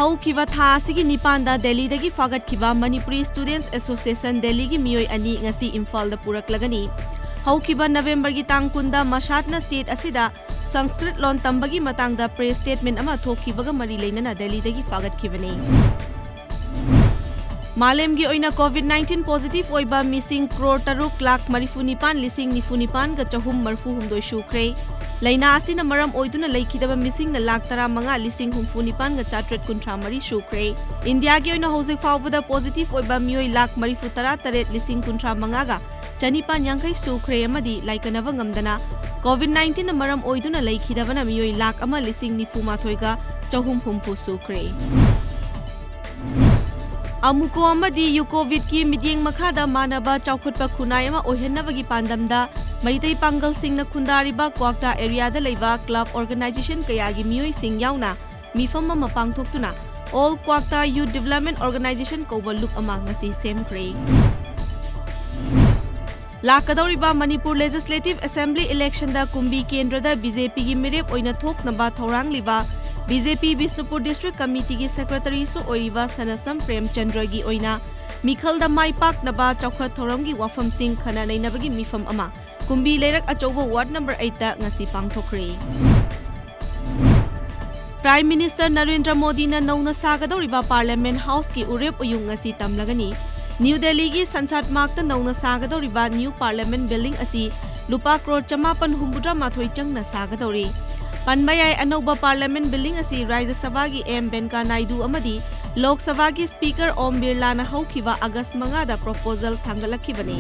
हौखिबा था असिगी निपानदा दिल्लीदगी फागतखिबा मणिपुरी स्टूडेंट्स एसोसिएशन दिल्लीगी मियोय अनि ngasi इम्फालदा पुरक्लगनी हौखिबा नवेंबर की तांग कुंदा मशातना स्टेट असिदा संस्कृत लोन तंबगी मतंगदा प्रेस स्टेटमेंट अमा थोखिबगा मरी लेनना दिल्लीदगी फागतखिबनी मालेमगी ओइना कोविड-19 पॉजिटिव ओइबा मिसिंग करोड़ 6,94,994 सुख्रे लैना असिना मरम ओइदुना लैखिदबा मिसिंग न लाख 13,94,453 सुख्रे इंडिया की ओइना हौजिक फावबदा पॉजिटिव ओइबा मियोय लाख 4,38,035 गा चनिपान यांखै सुख्रे अमदी लाइकनबा ngамदना कोविड-19 न मरम ओइदुना लैखिदबना मियोय लाख 1,94,गा 450 सुख्रे अमुको अमदी यूकोविड की मिडियंग मखादा मानबा चौखुटपा खुनाय अमा ओहेन्नबगी पांदमदा मैतै पांगल सिंगना खुंदारिबा क्वाक्टा एरियादा लैबा क्लब ऑर्गेनाइजेशन कयागी मियोय सिंग यावना मिफम अमा पांगथोक्तुना all Kwakta youth development organisation कौबा लुप अमा ngasi सेमख्रे लाकदौरिबा मणिपुर लेजिस्लेटिव असेंबली इलेक्शन दा कुंबी केंद्रदा बीजेपी की मिरेप ओइना थोकनबा थौरांगलिबा बीजेपी बिष्णुपुर डिस्ट्रिक्ट कमिटी की सेक्रेटरी सु ओइबा सनसम प्रेमचंद्र की ओइना मिखलदा माइपाकनबा चौखत थौरम की वाफम सिंह खना नैनबगी मिफम अमा कुंबी लेरक अचौबा वार्ड नंबर 8 दा ngasi पांगथोखरे प्राइम मिनिस्टर नरेंद्र मोदी ना नौना सागदौरिबा पार्लियामेंट हाउस की उरेप उयुंग ngasi तमलगनी न्यू दिल्ली की संसद मार्ग नौना सागदौरिबा न्यू पार्लियामेंट बिल्डिंग असी लुपा करोड़ 548 चंगना सागदौरी पनमयाय अनौबा पार्लियामेंट बिल्डिंग असी राज्य सभा की एम वेंकैया नायडू अमदी लोक सभा की स्पीकर ओम बिरला ना हौखिबा अगस्त 5 दा प्रपोजल थांगलखिबनी